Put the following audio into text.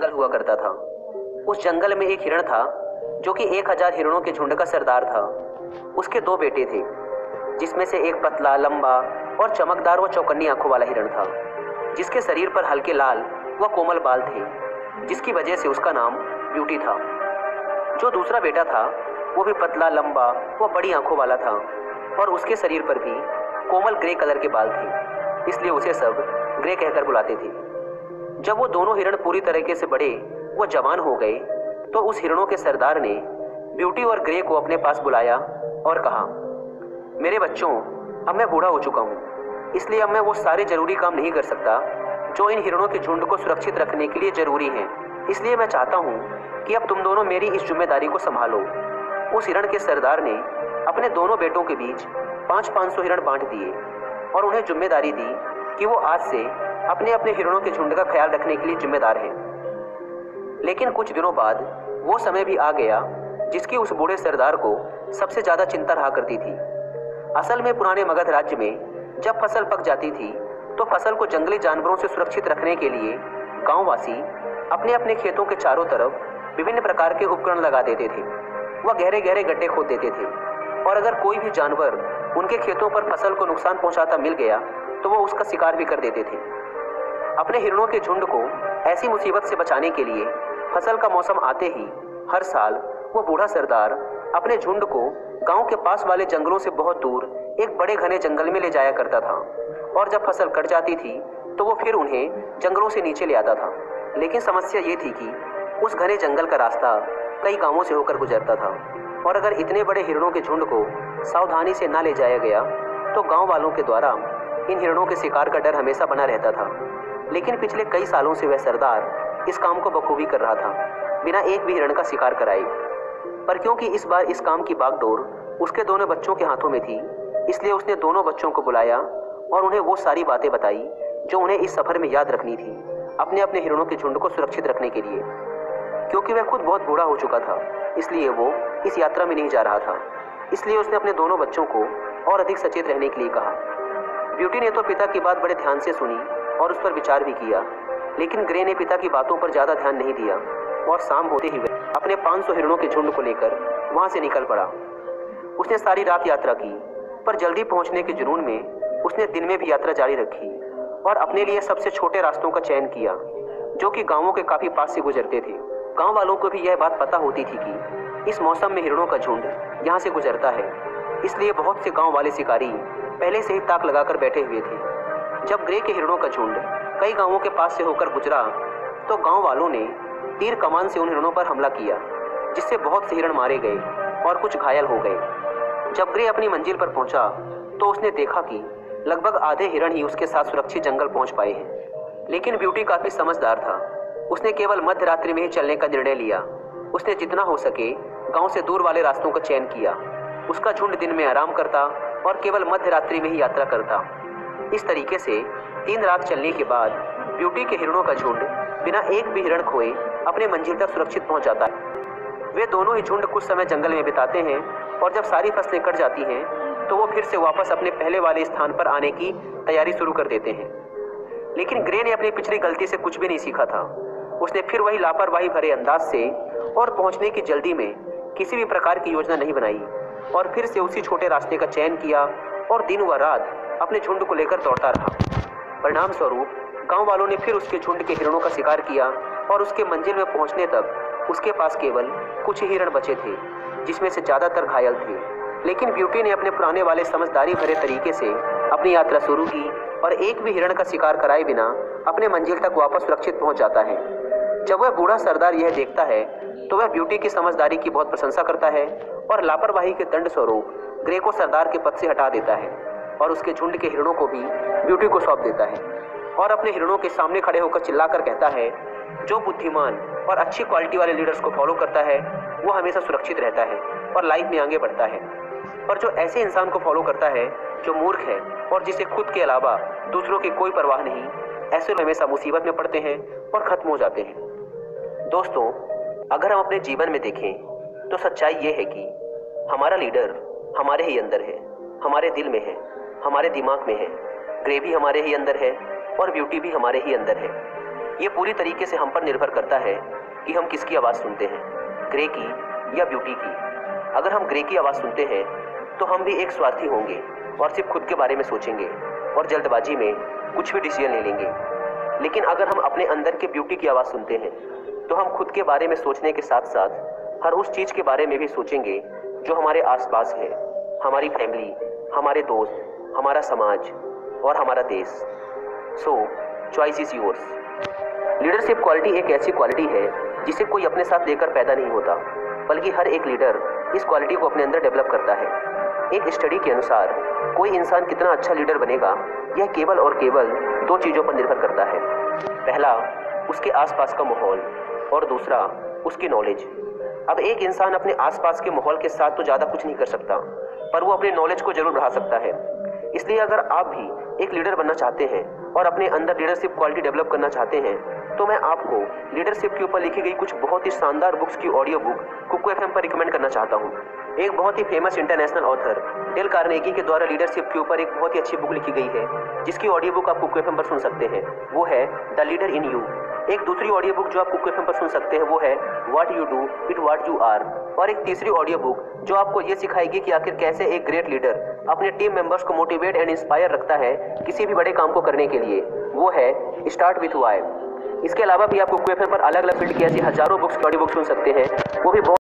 जंगल हुआ करता था। उस जंगल में एक हिरण था जो कि 1000 हिरणों के झुंड का सरदार था। उसके 2 बेटे थे, जिसमें से एक पतला, लंबा और चमकदार व चौकन्नी आंखों वाला हिरण था, जिसके शरीर पर हल्के लाल व कोमल बाल थे, जिसकी वजह से उसका नाम ब्यूटी था। जो दूसरा बेटा था वो भी पतला, लंबा व बड़ी आंखों वाला था और उसके शरीर पर भी कोमल ग्रे कलर के बाल थे, इसलिए उसे सब ग्रे कहकर बुलाते थे। जब वो दोनों हिरण पूरी तरीके से बड़े व जवान हो गए तो उस हिरणों के सरदार ने ब्यूटी और ग्रे को अपने पास बुलाया और कहा, मेरे बच्चों, अब मैं बूढ़ा हो चुका हूँ, इसलिए अब मैं वो सारे जरूरी काम नहीं कर सकता जो इन हिरणों के झुंड को सुरक्षित रखने के लिए जरूरी हैं। इसलिए मैं चाहता हूँ कि अब तुम दोनों मेरी इस जिम्मेदारी को संभालो। उस हिरण के सरदार ने अपने दोनों बेटों के बीच 500 हिरण बांट दिए और उन्हें जिम्मेदारी दी कि वो आज से अपने अपने हिरणों के झुंड का ख्याल रखने के लिए जिम्मेदार हैं। लेकिन कुछ दिनों बाद वो समय भी आ गया जिसकी उस बूढ़े सरदार को सबसे ज़्यादा चिंता रहा करती थी। असल में पुराने मगध राज्य में जब फसल पक जाती थी तो फसल को जंगली जानवरों से सुरक्षित रखने के लिए गांववासी अपने अपने खेतों के चारों तरफ विभिन्न प्रकार के उपकरण लगा देते थे। वह गहरे गहरे गड्ढे खोद देते थे और अगर कोई भी जानवर उनके खेतों पर फसल को नुकसान पहुंचाता मिल गया तो वो उसका शिकार भी कर देते थे। अपने हिरणों के झुंड को ऐसी मुसीबत से बचाने के लिए फसल का मौसम आते ही हर साल वो बूढ़ा सरदार अपने झुंड को गांव के पास वाले जंगलों से बहुत दूर एक बड़े घने जंगल में ले जाया करता था और जब फसल कट जाती थी तो वो फिर उन्हें जंगलों से नीचे ले आता था। लेकिन समस्या ये थी कि उस घने जंगल का रास्ता कई गांवों से होकर गुजरता था और अगर इतने बड़े हिरणों के झुंड को सावधानी से ना ले जाया गया तो गांव वालों के द्वारा इन हिरणों के शिकार का डर हमेशा बना रहता था। लेकिन पिछले कई सालों से वह सरदार इस काम को बखूबी कर रहा था, बिना एक भी हिरण का शिकार कराए। पर क्योंकि इस बार इस काम की बागडोर उसके दोनों बच्चों के हाथों में थी, इसलिए उसने दोनों बच्चों को बुलाया और उन्हें वो सारी बातें बताई जो उन्हें इस सफ़र में याद रखनी थी अपने अपने हिरणों के झुंड को सुरक्षित रखने के लिए। क्योंकि वह खुद बहुत बूढ़ा हो चुका था, इसलिए वो इस यात्रा में नहीं जा रहा था। इसलिए उसने अपने दोनों बच्चों को और अधिक सचेत रहने के लिए कहा। ब्यूटी ने तो पिता की बात बड़े ध्यान से सुनी और उस पर विचार भी किया, लेकिन ग्रे ने पिता की बातों पर ज़्यादा ध्यान नहीं दिया और शाम होते ही वह अपने 500 हिरणों के झुंड को लेकर वहाँ से निकल पड़ा। उसने सारी रात यात्रा की, पर जल्दी पहुँचने के जुनून में उसने दिन में भी यात्रा जारी रखी और अपने लिए सबसे छोटे रास्तों का चयन किया जो कि गाँवों के काफ़ी पास से गुजरते थे। गाँव वालों को भी यह बात पता होती थी कि इस मौसम में हिरणों का झुंड यहाँ से गुजरता है, इसलिए बहुत से गाँव वाले शिकारी पहले से ही ताक लगाकर बैठे हुए थे। जब ग्रे के हिरणों का झुंड कई गाँवों के पास से होकर गुजरा तो गाँव वालों ने तीर कमान से उन हिरणों पर हमला किया, जिससे बहुत से हिरण मारे गए और कुछ घायल हो गए। जब ग्रे अपनी मंजिल पर पहुंचा तो उसने देखा कि लगभग आधे हिरण ही उसके साथ सुरक्षित जंगल पहुंच पाए हैं। लेकिन ब्यूटी काफ़ी समझदार था, उसने केवल मध्य रात्रि में ही चलने का निर्णय लिया। उसने जितना हो सके गांव से दूर वाले रास्तों का चयन किया। उसका झुंड दिन में आराम करता और केवल मध्य रात्रि में ही यात्रा करता। इस तरीके से 3 रात चलने के बाद ब्यूटी के हिरणों का झुंड बिना एक भी हिरण खोए अपने मंजिल तक सुरक्षित पहुंच जाता है। वे दोनों ही झुंड कुछ समय जंगल में बिताते हैं और जब सारी फसलें कट जाती हैं तो वो फिर से वापस अपने पहले वाले स्थान पर आने की तैयारी शुरू कर देते हैं। लेकिन ग्रे ने अपनी पिछली गलती से कुछ भी नहीं सीखा था। उसने फिर वही लापरवाही भरे अंदाज से और पहुंचने की जल्दी में किसी भी प्रकार की योजना नहीं बनाई और फिर से उसी छोटे रास्ते का चयन किया और दिन व रात अपने झुंड को लेकर दौड़ता रहा। परिणाम स्वरूप गांव वालों ने फिर उसके झुंड के हिरणों का शिकार किया और उसके मंजिल में पहुंचने तक उसके पास केवल कुछ ही हिरण बचे थे, जिसमें से ज़्यादातर घायल थे। लेकिन ब्यूटी ने अपने पुराने वाले समझदारी भरे तरीके से अपनी यात्रा शुरू की और एक भी हिरण का शिकार कराए बिना अपने मंजिल तक वापस सुरक्षित पहुंच जाता है। जब वह बूढ़ा सरदार यह देखता है तो वह ब्यूटी की समझदारी की बहुत प्रशंसा करता है और लापरवाही के दंड स्वरूप ग्रे को सरदार के पद से हटा देता है और उसके झुंड के हिरणों को भी ब्यूटी को सौंप देता है और अपने हिरणों के सामने खड़े होकर चिल्लाकर कहता है, जो बुद्धिमान और अच्छी क्वालिटी वाले लीडर्स को फॉलो करता है वो हमेशा सुरक्षित रहता है और लाइफ में आगे बढ़ता है, और जो ऐसे इंसान को फॉलो करता है जो मूर्ख है और जिसे खुद के अलावा दूसरों की कोई परवाह नहीं, ऐसे लोग हमेशा मुसीबत में पड़ते हैं और ख़त्म हो जाते हैं। दोस्तों, अगर हम अपने जीवन में देखें तो सच्चाई ये है कि हमारा लीडर हमारे ही अंदर है, हमारे दिल में है, हमारे दिमाग में है। ग्रे भी हमारे ही अंदर है और ब्यूटी भी हमारे ही अंदर है। ये पूरी तरीके से हम पर निर्भर करता है कि हम किसकी आवाज़ सुनते हैं, ग्रे की या ब्यूटी की। अगर हम ग्रे की आवाज़ सुनते हैं तो हम भी एक स्वार्थी होंगे और सिर्फ खुद के बारे में सोचेंगे और जल्दबाजी में कुछ भी डिसीजन ले लेंगे। लेकिन अगर हम अपने अंदर के ब्यूटी की आवाज़ सुनते हैं तो हम खुद के बारे में सोचने के साथ साथ हर उस चीज़ के बारे में भी सोचेंगे जो हमारे आसपास है, हमारी फैमिली, हमारे दोस्त, हमारा समाज और हमारा देश। सो choice is yours. Leadership quality एक ऐसी क्वालिटी है जिसे कोई अपने साथ लेकर पैदा नहीं होता, बल्कि हर एक लीडर इस क्वालिटी को अपने अंदर डेवलप करता है। एक स्टडी के अनुसार कोई इंसान कितना अच्छा लीडर बनेगा यह केवल और केवल दो चीज़ों पर निर्भर करता है। पहला, उसके आसपास का माहौल और दूसरा, उसकी नॉलेज। अब एक इंसान अपने आसपास के माहौल के साथ तो ज़्यादा कुछ नहीं कर सकता, पर वो अपने नॉलेज को जरूर बढ़ा सकता है। इसलिए अगर आप भी एक लीडर बनना चाहते हैं और अपने अंदर लीडरशिप क्वालिटी डेवलप करना चाहते हैं तो मैं आपको लीडरशिप के ऊपर लिखी गई कुछ बहुत ही शानदार बुक्स की ऑडियो बुक कुकू एफएम पर रिकमेंड करना चाहता हूँ। एक बहुत ही famous international author Dale Carnegie के द्वारा लीडरशिप के ऊपर एक बहुत ही अच्छी बुक लिखी गई है, जिसकी ऑडियो बुक आप कुकू एफएम पर सुन सकते हैं। वो है द लीडर इन यू। एक दूसरी ऑडियो बुक जो आप कुकू एफएम पर सुन सकते हैं वो है what you do it what you are. और एक तीसरी ऑडियो बुक जो आपको ये सिखाएगी कि आखिर कैसे एक ग्रेट लीडर अपने टीम मेंबर्स को मोटिवेट एंड इंस्पायर रखता है किसी भी बड़े काम को करने के लिए, वो है स्टार्ट विथ व्हाई। इसके अलावा भी आप कुकू एफएम पर अलग अलग फील्ड की ऐसी हजारों बुक्स की ऑडियो बुक सुन सकते हैं, वो भी बहुत